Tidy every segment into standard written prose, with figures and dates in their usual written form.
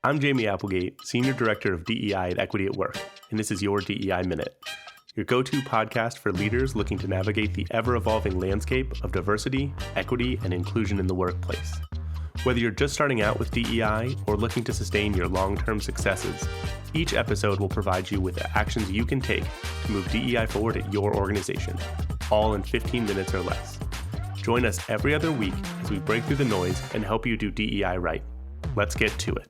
I'm Jamey Applegate, Senior Director of DEI at Equity at Work, and this is your DEI Minute, your go-to podcast for leaders looking to navigate the ever-evolving landscape of diversity, equity, and inclusion in the workplace. Whether you're just starting out with DEI or looking to sustain your long-term successes, each episode will provide you with the actions you can take to move DEI forward at your organization, all in 15 minutes or less. Join us every other week as we break through the noise and help you do DEI right. Let's get to it.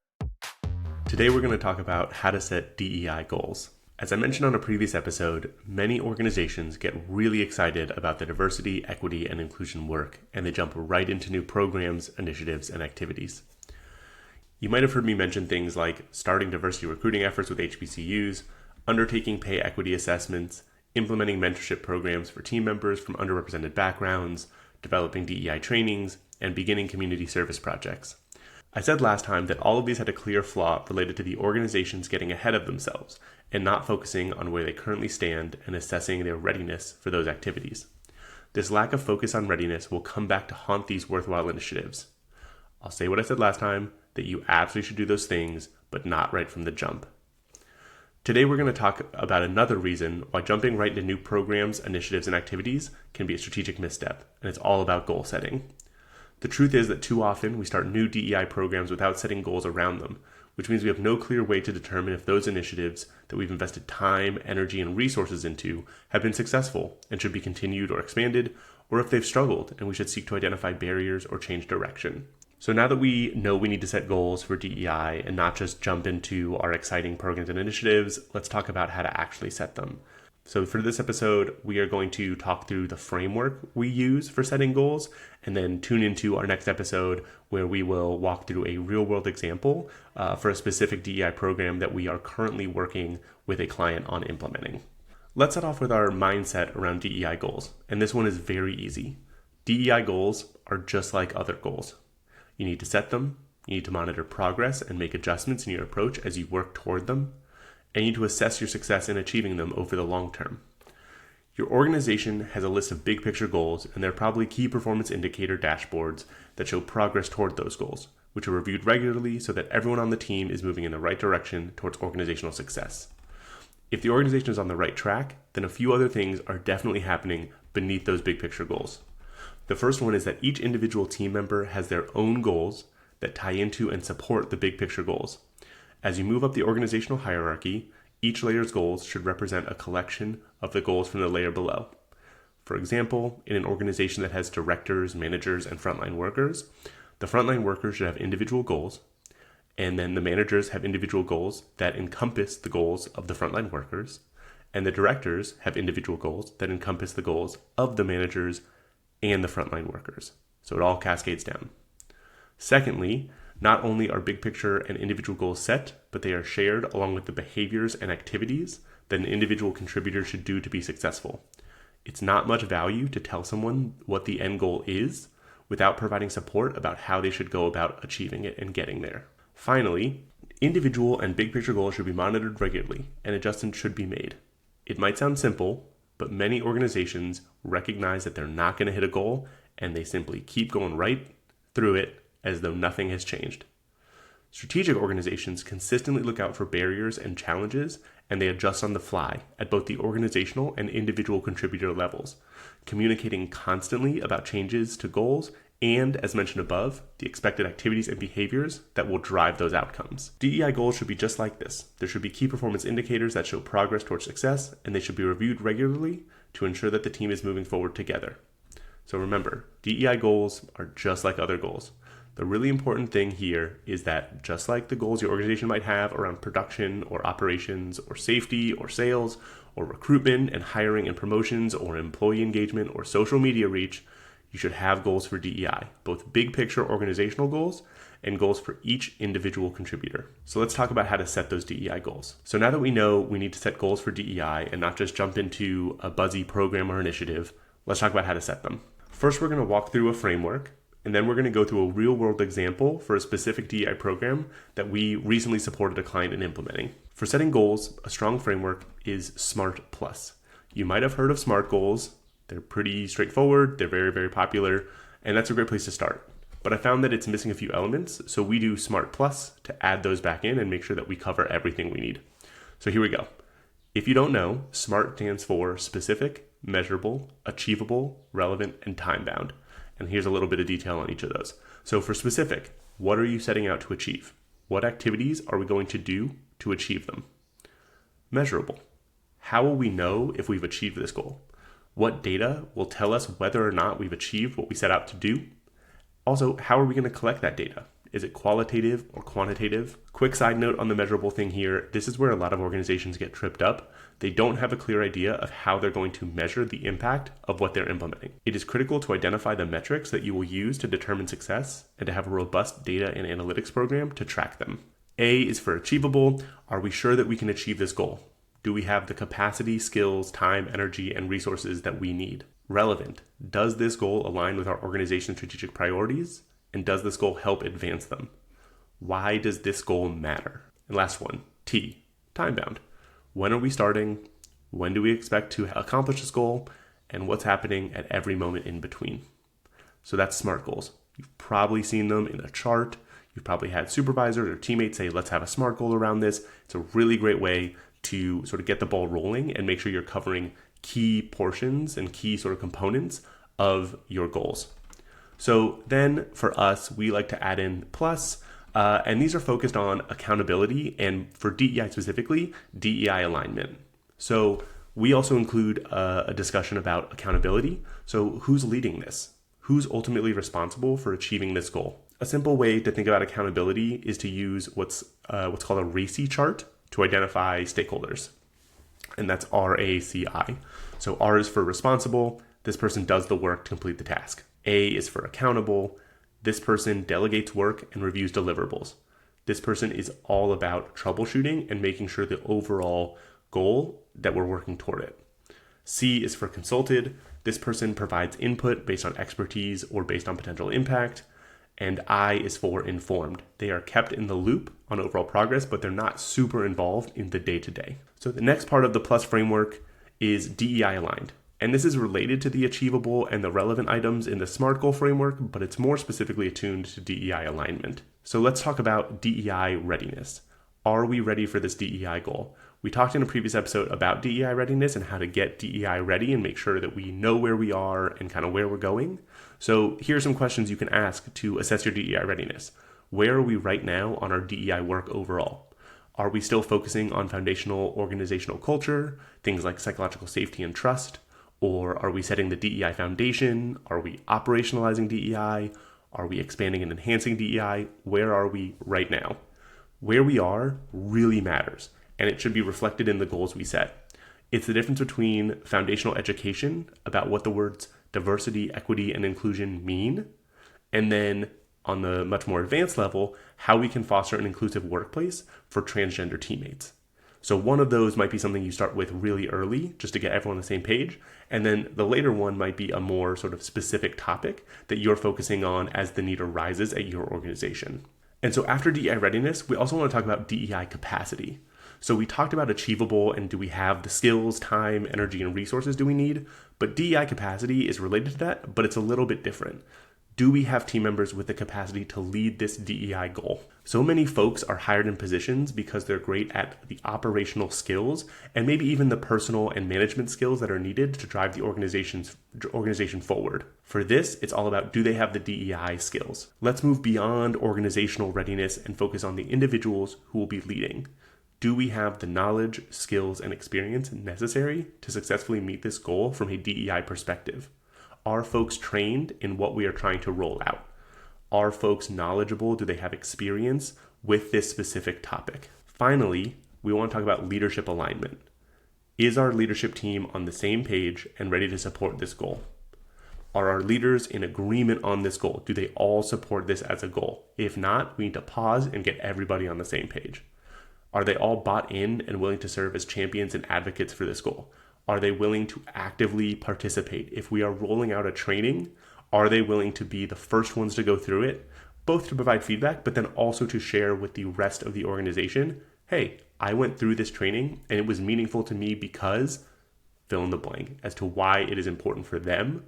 Today we're going to talk about how to set DEI goals. As I mentioned on a previous episode, many organizations get really excited about the diversity, equity, and inclusion work, and they jump right into new programs, initiatives, and activities. You might have heard me mention things like starting diversity recruiting efforts with HBCUs, undertaking pay equity assessments, implementing mentorship programs for team members from underrepresented backgrounds, developing DEI trainings, and beginning community service projects. I said last time that all of these had a clear flaw related to the organizations getting ahead of themselves and not focusing on where they currently stand and assessing their readiness for those activities. This lack of focus on readiness will come back to haunt these worthwhile initiatives. I'll say what I said last time, that you absolutely should do those things, but not right from the jump. Today we're going to talk about another reason why jumping right into new programs, initiatives, and activities can be a strategic misstep, and it's all about goal setting. The truth is that too often we start new DEI programs without setting goals around them, which means we have no clear way to determine if those initiatives that we've invested time, energy, and resources into have been successful and should be continued or expanded, or if they've struggled and we should seek to identify barriers or change direction. So now that we know we need to set goals for DEI and not just jump into our exciting programs and initiatives, let's talk about how to actually set them. So for this episode, we are going to talk through the framework we use for setting goals, and then tune into our next episode where we will walk through a real-world example for a specific DEI program that we are currently working with a client on implementing. Let's start off with our mindset around DEI goals, and this one is very easy. DEI goals are just like other goals. You need to set them, you need to monitor progress and make adjustments in your approach as you work toward them, and you need to assess your success in achieving them over the long term. Your organization has a list of big picture goals, and there are probably key performance indicator dashboards that show progress toward those goals, which are reviewed regularly so that everyone on the team is moving in the right direction towards organizational success. If the organization is on the right track, then a few other things are definitely happening beneath those big picture goals. The first one is that each individual team member has their own goals that tie into and support the big picture goals. As you move up the organizational hierarchy, each layer's goals should represent a collection of the goals from the layer below. For example, in an organization that has directors, managers, and frontline workers, the frontline workers should have individual goals, and then the managers have individual goals that encompass the goals of the frontline workers, and the directors have individual goals that encompass the goals of the managers and the frontline workers. So it all cascades down. Secondly, not only are big picture and individual goals set, but they are shared along with the behaviors and activities that an individual contributor should do to be successful. It's not much value to tell someone what the end goal is without providing support about how they should go about achieving it and getting there. Finally, individual and big picture goals should be monitored regularly and adjustments should be made. It might sound simple, but many organizations recognize that they're not going to hit a goal and they simply keep going right through it as though nothing has changed. Strategic organizations consistently look out for barriers and challenges, and they adjust on the fly at both the organizational and individual contributor levels, communicating constantly about changes to goals and, as mentioned above, the expected activities and behaviors that will drive those outcomes. DEI goals should be just like this. There should be key performance indicators that show progress towards success, and they should be reviewed regularly to ensure that the team is moving forward together. So remember, DEI goals are just like other goals. The really important thing here is that just like the goals your organization might have around production or operations or safety or sales or recruitment and hiring and promotions or employee engagement or social media reach, you should have goals for DEI, both big picture organizational goals and goals for each individual contributor. So let's talk about how to set those DEI goals. So now that we know we need to set goals for DEI and not just jump into a buzzy program or initiative, let's talk about how to set them. First, we're going to walk through a framework, and then we're going to go through a real-world example for a specific DEI program that we recently supported a client in implementing. For setting goals, a strong framework is SMART Plus. You might have heard of SMART goals. They're pretty straightforward. They're very, very popular, and that's a great place to start. but I found that it's missing a few elements. So we do SMART Plus to add those back in and make sure that we cover everything we need. So here we go. If you don't know, SMART stands for specific, measurable, achievable, relevant, and time-bound. And here's a little bit of detail on each of those. So for specific, what are you setting out to achieve? What activities are we going to do to achieve them? Measurable. How will we know if we've achieved this goal? What data will tell us whether or not we've achieved what we set out to do? Also, how are we going to collect that data? Is it qualitative or quantitative? Quick side note on the measurable thing here, this is where a lot of organizations get tripped up. They don't have a clear idea of how they're going to measure the impact of what they're implementing. It is critical to identify the metrics that you will use to determine success and to have a robust data and analytics program to track them. A is for achievable. Are we sure that we can achieve this goal? Do we have the capacity, skills, time, energy, and resources that we need? Relevant. Does this goal align with our organization's strategic priorities? And does this goal help advance them? Why does this goal matter? And last one, T, time-bound. When are we starting? When do we expect to accomplish this goal? And what's happening at every moment in between? So that's SMART goals. You've probably seen them in a chart. You've probably had supervisors or teammates say, let's have a SMART goal around this. It's a really great way to sort of get the ball rolling and make sure you're covering key portions and key sort of components of your goals. So then for us, we like to add in plus, and these are focused on accountability and for DEI specifically, DEI alignment. So we also include a discussion about accountability. So who's leading this? Who's ultimately responsible for achieving this goal? A simple way to think about accountability is to use what's called a RACI chart to identify stakeholders. And that's RACI. So R is for responsible. This person does the work to complete the task. A is for accountable. This person delegates work and reviews deliverables. This person is all about troubleshooting and making sure the overall goal that we're working toward it. C is for consulted. This person provides input based on expertise or based on potential impact. And I is for informed. They are kept in the loop on overall progress, but they're not super involved in the day-to-day. So the next part of the plus framework is DEI aligned. And this is related to the achievable and the relevant items in the SMART goal framework, but it's more specifically attuned to DEI alignment. So let's talk about DEI readiness. Are we ready for this DEI goal? We talked in a previous episode about DEI readiness and how to get DEI ready and make sure that we know where we are and kind of where we're going. So here are some questions you can ask to assess your DEI readiness. Where are we right now on our DEI work overall? Are we still focusing on foundational organizational culture, things like psychological safety and trust? Or are we setting the DEI foundation? Are we operationalizing DEI? Are we expanding and enhancing DEI? Where are we right now? Where we are really matters, and it should be reflected in the goals we set. It's the difference between foundational education about what the words diversity, equity, and inclusion mean, and then on the much more advanced level, how we can foster an inclusive workplace for transgender teammates. So one of those might be something you start with really early just to get everyone on the same page. And then the later one might be a more sort of specific topic that you're focusing on as the need arises at your organization. And so after DEI readiness, we also want to talk about DEI capacity. So we talked about achievable and do we have the skills, time, energy, and resources do we need? But DEI capacity is related to that, but it's a little bit different. Do we have team members with the capacity to lead this DEI goal? So many folks are hired in positions because they're great at the operational skills and maybe even the personal and management skills that are needed to drive the organization forward. For this, it's all about, do they have the DEI skills? Let's move beyond organizational readiness and focus on the individuals who will be leading. Do we have the knowledge, skills, and experience necessary to successfully meet this goal from a DEI perspective? Are folks trained in what we are trying to roll out? Are folks knowledgeable? Do they have experience with this specific topic? Finally, we want to talk about leadership alignment. Is our leadership team on the same page and ready to support this goal? Are our leaders in agreement on this goal? Do they all support this as a goal? If not, we need to pause and get everybody on the same page. Are they all bought in and willing to serve as champions and advocates for this goal? Are they willing to actively participate? If we are rolling out a training, are they willing to be the first ones to go through it, both to provide feedback, but then also to share with the rest of the organization, hey, I went through this training and it was meaningful to me because fill in the blank as to why it is important for them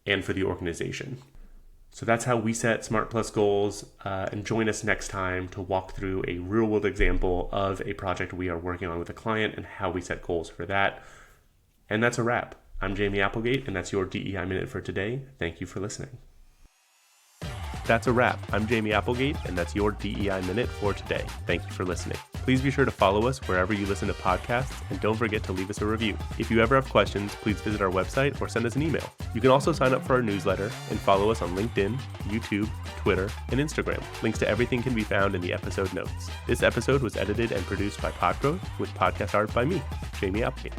and for the organization. So that's how we set Smart Plus goals, and join us next time to walk through a real world example of a project we are working on with a client and how we set goals for that. And that's a wrap. I'm Jamey Applegate, and that's your DEI Minute for today. Thank you for listening. That's a wrap. I'm Jamey Applegate, and that's your DEI Minute for today. Thank you for listening. Please be sure to follow us wherever you listen to podcasts, and don't forget to leave us a review. If you ever have questions, please visit our website or send us an email. You can also sign up for our newsletter and follow us on LinkedIn, YouTube, Twitter, and Instagram. Links to everything can be found in the episode notes. This episode was edited and produced by Podgrowth with podcast art by me, Jamey Applegate.